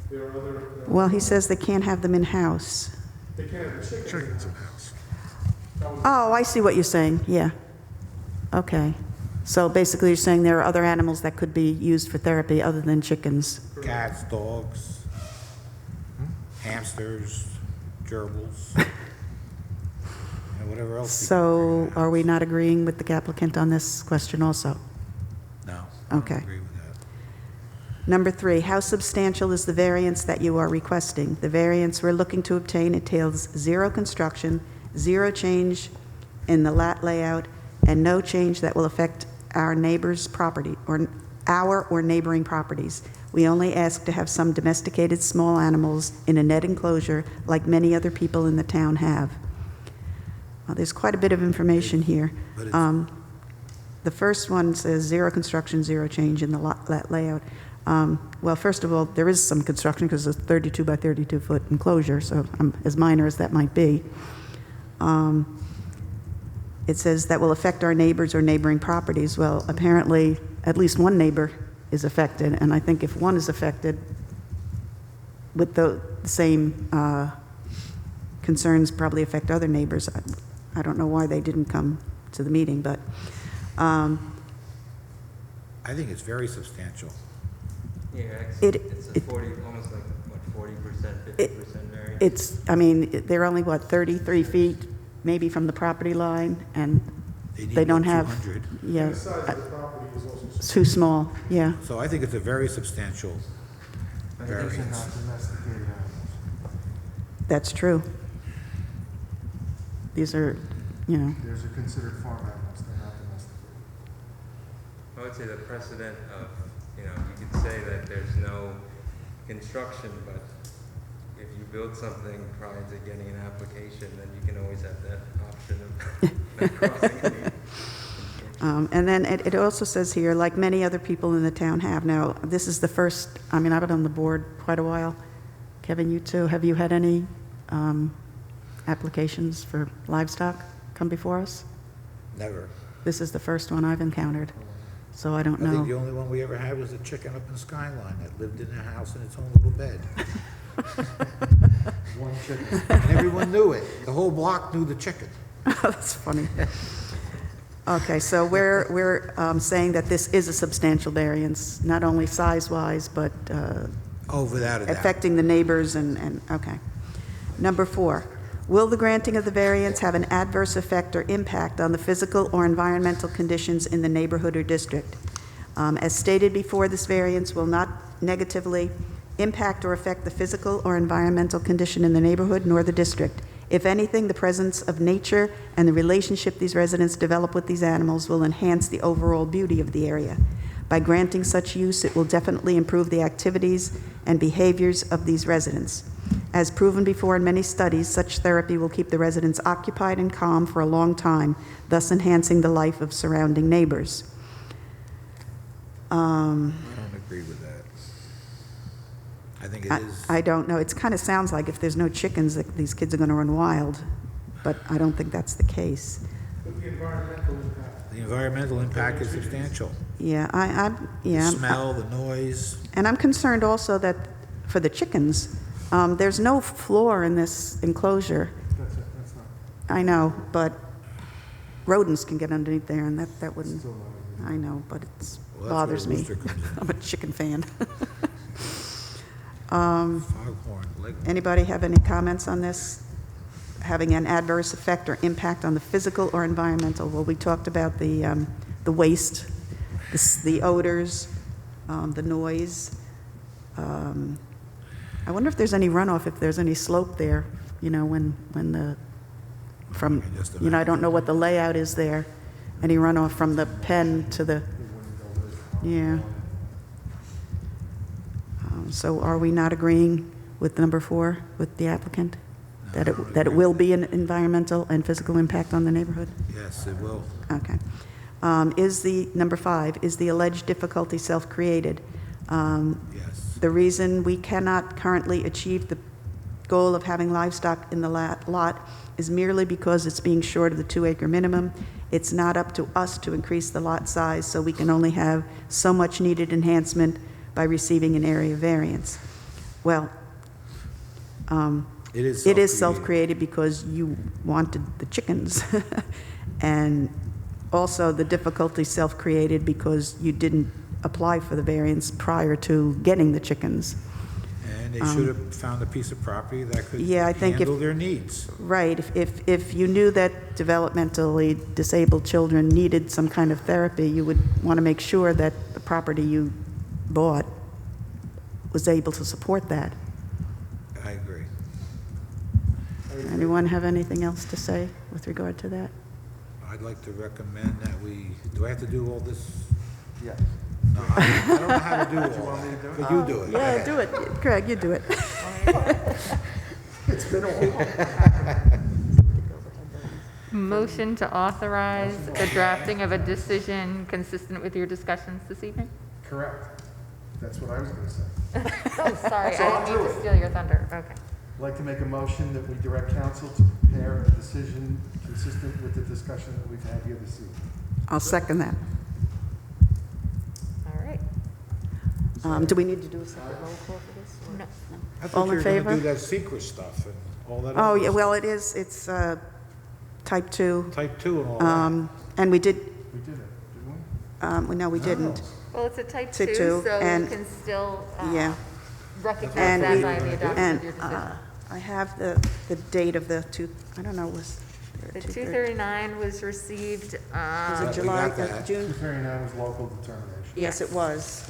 There are other. Well, he says they can't have them in-house. They can't have the chickens in-house. Oh, I see what you're saying, yeah. Okay. So basically, you're saying there are other animals that could be used for therapy other than chickens. Cats, dogs, hamsters, gerbils, and whatever else. So are we not agreeing with the applicant on this question also? No, I don't Okay. agree with that. Number 3, how substantial is the variance that you are requesting? The variance we're looking to obtain entails 0 construction, 0 change in the lot layout, and no change that will affect our neighbor's property or neighboring properties. We only ask to have some domesticated small animals in a net enclosure like many other people in the town have. Well, there's quite a bit of information here. But it's- The first one says 0 construction, 0 change in the lot layout. Well, first of all, there is some construction because it's a 32 by 32 foot enclosure, so as minor as that might be. It says that will affect our neighbors or neighboring properties. Well, apparently, at least one neighbor is affected, and I think if one is affected with the same concerns probably affect other neighbors. I don't know why they didn't come to the meeting, but I think it's very substantial. Yeah, It- it's a 40, almost like, what, 40%, 50% variance? it's, I mean, they're only, what, 33 feet maybe from the property line, and need they don't about have, 200. yeah, The size of the property is also. it's too small, yeah. So I think it's a very substantial And these are not variance. domesticated animals. That's true. These are, These are considered farm animals, they're not domesticated. I would say the precedent of, you could say that there's no construction, but if you build something prior to getting an application, then you can always have that option of not crossing any. and then it also says here, like many other people in the town have. Now, this is the first, I mean, I've been on the board quite a while. Kevin, you too, have you had any applications for livestock come before us? Never. This is the first one I've encountered, so I don't I think the know. only one we ever had was a chicken up in Skyline that lived in a house in its own little bed. One chicken. And everyone knew it. The whole block knew the chicken. That's funny. Okay, so we're saying that this is a substantial variance, not only size-wise, but Oh, without a doubt. affecting the neighbors and, okay. Number 4, will the granting of the variance have an adverse effect or impact on the physical or environmental conditions in the neighborhood or district? As stated before, this variance will not negatively impact or affect the physical or environmental condition in the neighborhood nor the district. If anything, the presence of nature and the relationship these residents develop with these animals will enhance the overall beauty of the area. By granting such use, it will definitely improve the activities and behaviors of these residents. As proven before in many studies, such therapy will keep the residents occupied and calm for a long time, thus enhancing the life of surrounding neighbors. I don't agree with that. I think it is. I don't know. It kind of sounds like if there's no chickens, that these kids are going to run wild, but I don't think that's the case. But the environmental impact. The environmental impact is substantial. Yeah, The yeah. smell, the noise. And I'm concerned also that for the chickens, there's no floor in this enclosure. That's not, I know, but rodents can get underneath there, and that wouldn't, still not. I know, but it Well, that's where bothers the me. rooster comes in. I'm a chicken fan. Foghorn, leghorn. Anybody have any comments on this? Having an adverse effect or impact on the physical or environmental? Well, we talked about the waste, the odors, the noise. I wonder if there's any runoff, if there's any slope there, when the, from, I just I don't know what the layout is there. Any runoff from the pen to the, yeah. So are we not agreeing with number 4, with the applicant? That it will be an environmental and physical impact on the neighborhood? Yes, it will. Okay. Number 5, is the alleged difficulty self-created? Yes. The reason we cannot currently achieve the goal of having livestock in the lot is merely because it's being short of the 2-acre minimum. It's not up to us to increase the lot size, so we can only have so much needed enhancement by receiving an area variance. well, It is it is self-created. self-created because you wanted the chickens. And also, the difficulty self-created because you didn't apply for the variance prior to getting the chickens. And they should have found a piece of property that could Yeah, I think if- handle their needs. Right, if you knew that developmentally disabled children needed some kind of therapy, you would want to make sure that the property you bought was able to support that. I agree. Anyone have anything else to say with regard to that? I'd like to recommend that do I have to do all this? Yes. No, I don't know how to do all want me to that. do it? But you do it. Yeah, do it. Craig, you do it. It's been a while. Motion to authorize the drafting of a decision consistent with your discussions this evening? Correct. That's what I was gonna say. Oh, sorry, So I'll I didn't do mean to it. steal your thunder. Okay. I'd like to make a motion that we direct council to prepare a decision consistent with the discussion that we've had here this evening. I'll second that. All right. Do we need to do a separate roll call for this? or- No. I All thought in you were favor? going to do that secret stuff and all that. Oh, other yeah, stuff. well, it's type 2. Type 2 and all that. And we did, We did it, didn't we? no, we didn't. Well, it's a type Type 2, two, so you and- can still Yeah. recognize And that we- by the adoption And of your decision. I have the date of the I don't know, was there The a 239 was received, Was We it got July, that. June? 239 was local determination. Yes, it was.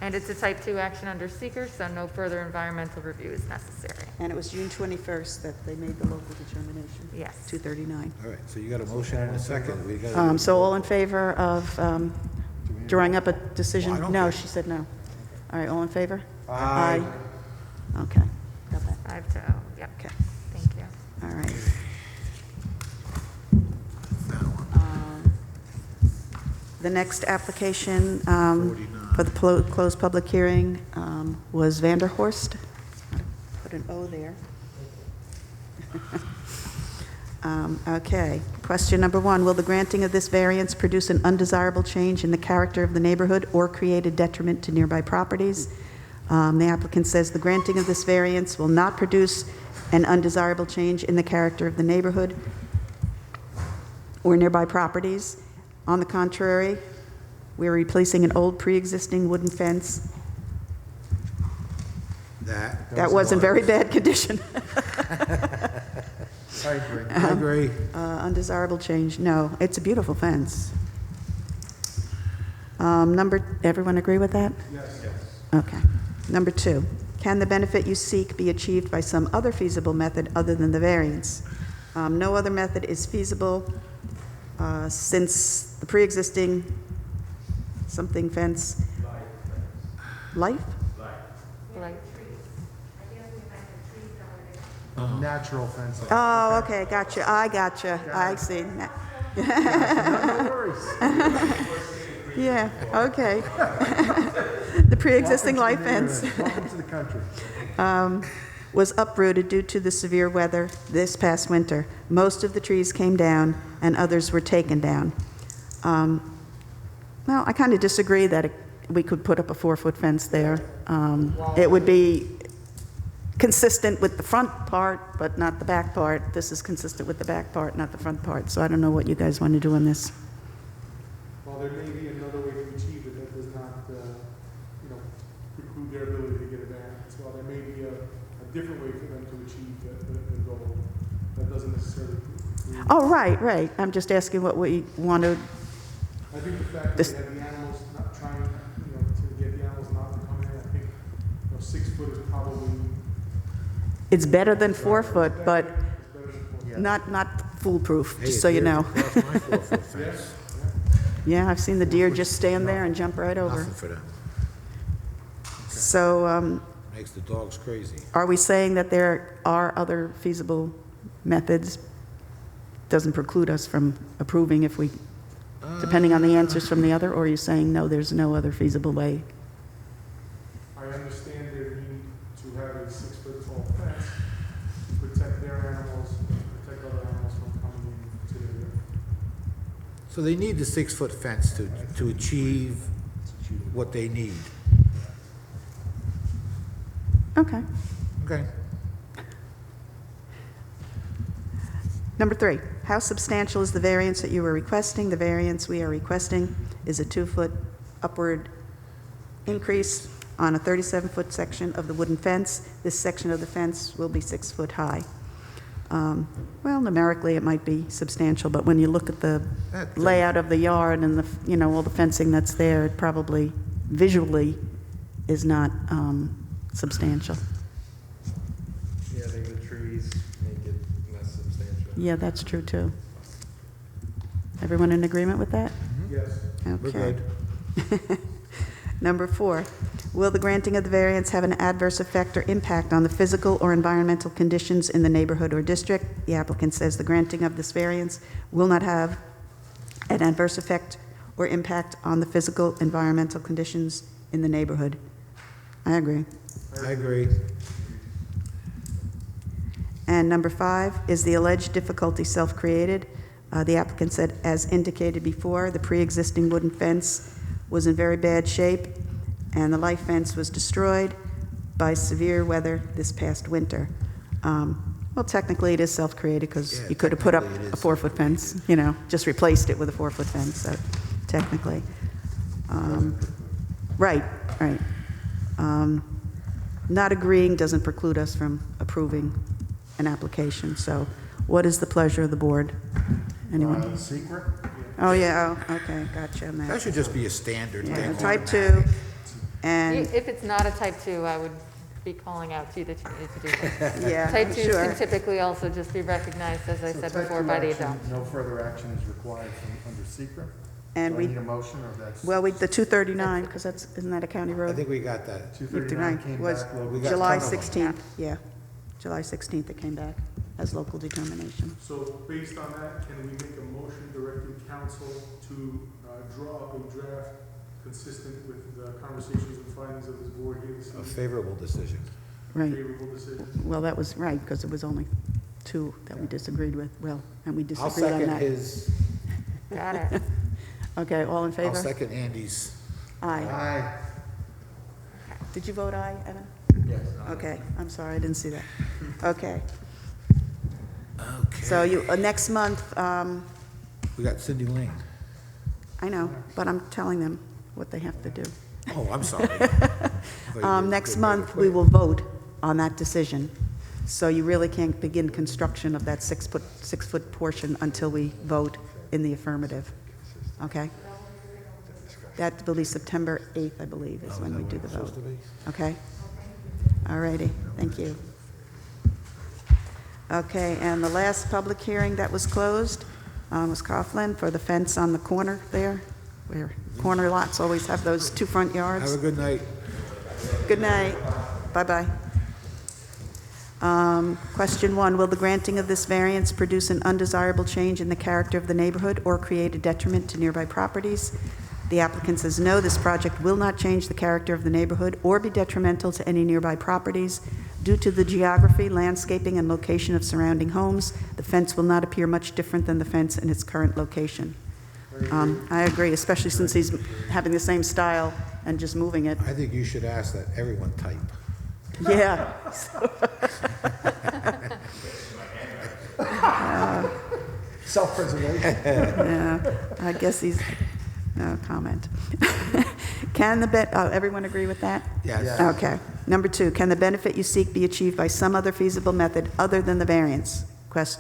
and it's a type 2 action under seeker, so no further environmental review is necessary. And it was June 21st that they made the local determination. Yes. 239. All right, so you got a motion and a second. We got So all in favor of drawing up a decision? Well, I don't No, care. she said no. All right, all in favor? Aye. Okay, got that, 5-0, yep, okay, thank you. all right. that one. The next application 49. for the closed public hearing was Vanderhorst. Put an O there. Okay, question number 1, will the granting of this variance produce an undesirable change in the character of the neighborhood or create a detriment to nearby properties? The applicant says the granting of this variance will not produce an undesirable change in the character of the neighborhood or nearby properties. On the contrary, we're replacing an old pre-existing wooden fence that was in very bad condition. I agree. I agree. Undesirable change, no, it's a beautiful fence. Everyone agree with that? Yes. Okay. Number 2, can the benefit you seek be achieved by some other feasible method other than the variance? No other method is feasible since the pre-existing something fence. Life? Like, Natural fencing. Oh, okay, gotcha, I gotcha, I see. No worries. Yeah, okay. The pre-existing life fence Welcome to the country. was uprooted due to the severe weather this past winter. Most of the trees came down and others were taken down. Well, I kind of disagree that we could put up a 4-foot fence there. It would be consistent with the front part, but not the back part. This is consistent with the back part, not the front part. So I don't know what you guys want to do on this. Well, there may be another way to achieve it that does not, preclude their ability to get a variance. Well, there may be a different way for them to achieve the goal that doesn't necessarily preclude. Oh, right. I'm just asking what we want to, I think the fact that This- they have the animals not trying, to get the animals not to come in, I think, 6 foot is probably. it's better than 4 foot, but It's better than 4 foot. not foolproof, Hey, just so you know. Across my 4-foot fence. Yeah, I've seen the deer just stand there and jump right over. Nothing for them. So Makes the dogs crazy. are we saying that there are other feasible methods? Doesn't preclude us from approving if we, depending on the answers from the other, or are you saying, no, there's no other feasible way? I understand their need to have a 6 foot tall fence to protect their animals, protect other animals from coming into the. So they need the 6-foot fence to achieve what they need. Okay. Okay. Number 3, how substantial is the variance that you are requesting? The variance we are requesting is a 2-foot upward increase on a 37-foot section of the wooden fence. This section of the fence will be 6 foot high. Well, numerically, it might be substantial, but when you look at the layout of the yard and the, all the fencing that's there, it probably visually is not substantial. Yeah, I think the trees make it less substantial. Yeah, that's true, too. Everyone in agreement with that? Yes. We're Okay. good. Number 4, will the granting of the variance have an adverse effect or impact on the physical or environmental conditions in the neighborhood or district? The applicant says the granting of this variance will not have an adverse effect or impact on the physical, environmental conditions in the neighborhood. I agree. I agree. And number 5, is the alleged difficulty self-created? The applicant said, as indicated before, the pre-existing wooden fence was in very bad shape, and the light fence was destroyed by severe weather this past winter. Well, technically, it is self-created, because Yeah, you could have put up technically it a is 4-foot fence, just replaced it with a 4-foot fence, so technically. Right. Not agreeing doesn't preclude us from approving an application, so what is the pleasure of the board? Anyone? Secret? Oh, yeah, oh, okay, gotcha on That that. should just be a standard Yeah, thing. type 2, automatic. and, If it's not a type 2, I would be calling out to you that you need to do that. yeah, Type 2s sure. can typically also just be recognized, as I So said type before, 2 by the action, adoption. no further action is required from under secret? And Do I we, need a motion, or that's? well, the 239, because isn't that a county I road? think we got that. 239 came was back local. We got July ton of them. 16th, yeah. July 16th it came back as local determination. So based on that, can we make a motion directing council to draw up a draft consistent with the conversations and findings of this board here this A evening? favorable decision. Right, Favorable decision. well, that was right, because it was only 2 that we disagreed with, well, and we I'll disagreed on second that. his, Got it. Okay, all in I'll favor? second Andy's. Aye. Aye. Did you vote aye, Evan? Yes. Okay, I'm sorry, I didn't see that. Okay, Okay. so you, next month, We got Cindy Lane. I know, but I'm telling them what they have to do. Oh, I'm sorry. I thought you did- Next did month, really we quick. will vote on that decision. So you really can't begin construction of that 6-foot portion until we vote in the affirmative. Okay? That will be September 8th, I believe, is when we do the vote. Supposed to be? Okay? All righty, thank you. Okay, and the last public hearing that was closed was Coughlin for the fence on the corner there, where corner lots always have those 2 front yards. Have a good night. Good night. Bye-bye. Question 1, will the granting of this variance produce an undesirable change in the character of the neighborhood or create a detriment to nearby properties? The applicant says no, this project will not change the character of the neighborhood or be detrimental to any nearby properties. Due to the geography, landscaping, and location of surrounding homes, the fence will not appear much different than the fence in its current location. I agree, especially since he's having the same style and just moving it. I think you should ask that everyone type. Yeah. Self-preservation. Yeah, I guess he's, no comment. Can everyone agree with that? Yes. Yeah. Okay. Number 2, can the benefit you seek be achieved by some other feasible method other than the variance?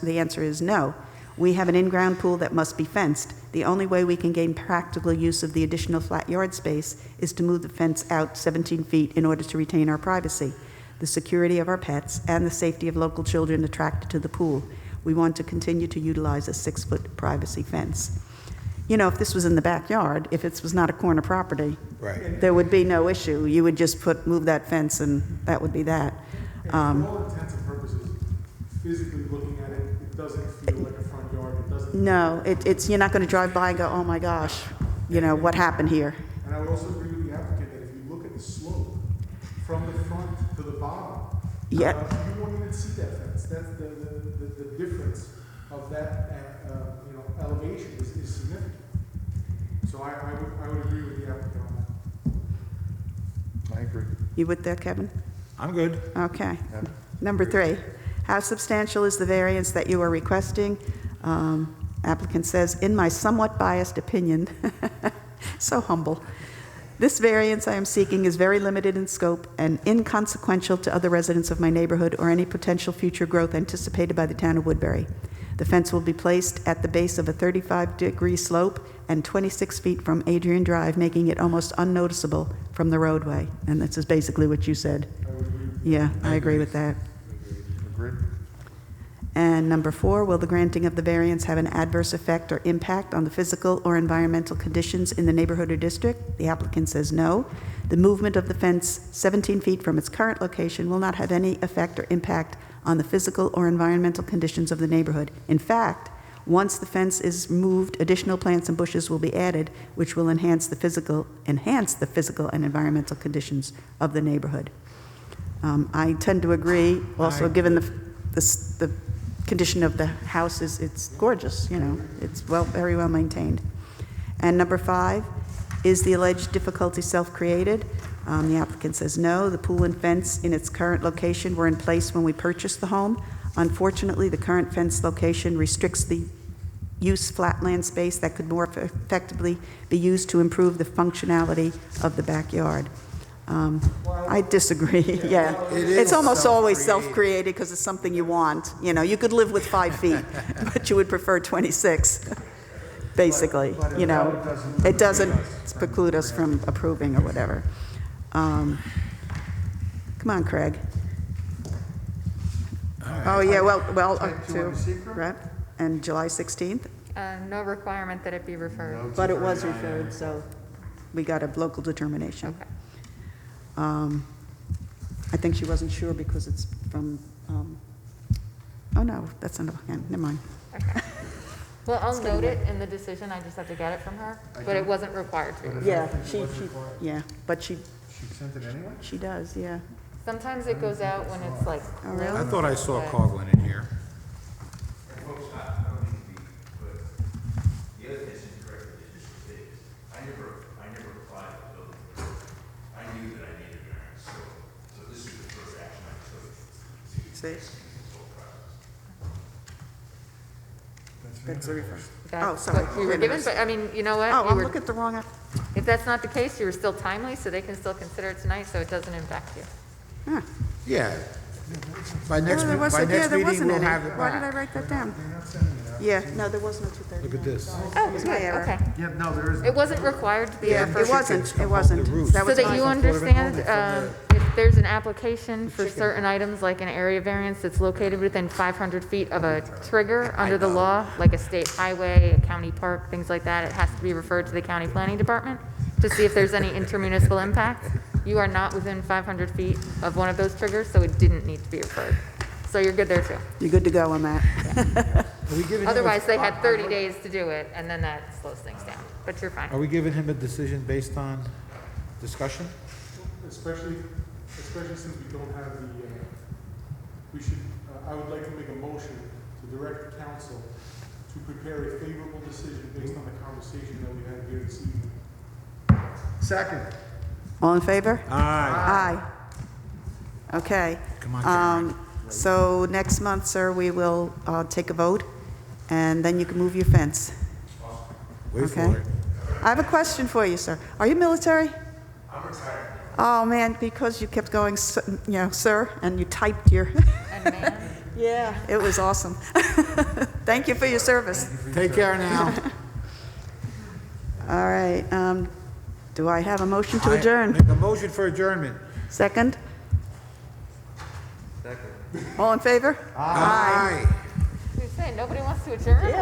The answer is no. We have an in-ground pool that must be fenced. The only way we can gain practical use of the additional flat yard space is to move the fence out 17 feet in order to retain our privacy, the security of our pets, and the safety of local children attracted to the pool. We want to continue to utilize a 6-foot privacy fence. If this was in the backyard, if it was not a corner property, Right. there would be no issue. You would just move that fence, and that would be that. And for all intents and purposes, physically looking at it, it doesn't feel like a front yard, it doesn't. No, you're not going to drive by and go, oh my gosh, what happened here? And I would also agree with the applicant that if you look at the slope from the front to the bottom, Yeah. you won't even see that fence. That's the difference of that, elevation is significant. So I would agree with the applicant on that. I agree. You with that, Kevin? I'm good. Okay. Number 3, how substantial is the variance that you are requesting? Applicant says, in my somewhat biased opinion, so humble, this variance I am seeking is very limited in scope and inconsequential to other residents of my neighborhood or any potential future growth anticipated by the town of Woodbury. The fence will be placed at the base of a 35-degree slope and 26 feet from Adrian Drive, making it almost unnoticeable from the roadway. And this is basically what you said. I would agree. Yeah, I agree with that. Agreed? And number 4, will the granting of the variance have an adverse effect or impact on the physical or environmental conditions in the neighborhood or district? The applicant says no. The movement of the fence 17 feet from its current location will not have any effect or impact on the physical or environmental conditions of the neighborhood. In fact, once the fence is moved, additional plants and bushes will be added, which will enhance the physical and environmental conditions of the neighborhood. I tend to agree, also given the condition of the house it's gorgeous, you know, it's very well maintained. And number 5, is the alleged difficulty self-created? The applicant says no. The pool and fence in its current location were in place when we purchased the home. Unfortunately, the current fence location restricts the use flatland space that could more effectively be used to improve the functionality of the backyard. I disagree, yeah. It's almost always self-created because it's something you want. You know, you could live with 5 feet, but you would prefer 26, basically, you know. It doesn't preclude us from approving or whatever. Come on, Craig. Oh, yeah, well, up Do you want to, a secret? right, and July 16th, No requirement that it be referred. No, but it was it's referred, so we got a local determination. Okay. I think she wasn't sure because it's from, oh, no, that's under, never mind. Okay. Well, I'll note it in the decision, I just have to get it from her, but it wasn't required to. But Yeah, it she, was required. yeah, but she sent it anyway? does, yeah. Sometimes it goes out when it's like. Oh, really? I thought I saw Coughlin in here. Folks, I don't mean to be, but the other thing is incorrect, it's just mistakes. I never applied for building permit. I knew that I needed variance, so this is the first action I took. See? This whole process. That's the reference. That's Oh, sorry. what we were given, but I mean, you know what? Oh, You I'm were- looking at the wrong, If that's not the case, you were still timely, so they can still consider it tonight, so it doesn't impact you. huh. Yeah. By next, Oh, there by wasn't- yeah, next there meeting, wasn't we'll any. have it Why did I back. write that down? They're not sending it out. Yeah, no, there was no 239. Look at this. Oh, was my good, error. okay. Yeah, no, there isn't. It wasn't required to be Yeah, a It first. wasn't, come it off wasn't. the roof. That So was that my you fault. understand, from if there's an application for certain items, like an area variance that's located within 500 feet of a trigger under the law, like a state highway, a county park, things like that, it has to be referred to the county planning department to see if there's any intermunicipal impact. You are not within 500 feet of one of those triggers, so it didn't need to be referred. So you're good there too. You're good to go on that. Are we giving him a- Otherwise, they had 30 days to do it, and then that slows things down, but you're Are fine. we giving him a decision based on discussion? Especially since we don't have the, we should, I would like to make a motion to direct the council to prepare a favorable decision based on the conversation that we had here this evening. Second. All in favor? Aye. Aye. Okay. Come on, Karen. So next month, sir, we will take a vote, and then you can move your fence. Wait Okay. for it. I have a question for you, sir. Are you military? I'm retired. Oh, man, because you kept going, you know, sir, and you typed your... And man, Yeah, it was awesome. Thank you for your service. Take care now. All right, do I have a motion to I adjourn? Make a motion for adjournment. Second? Second. All in favor? Aye. who's saying, nobody wants to adjourn? Yeah.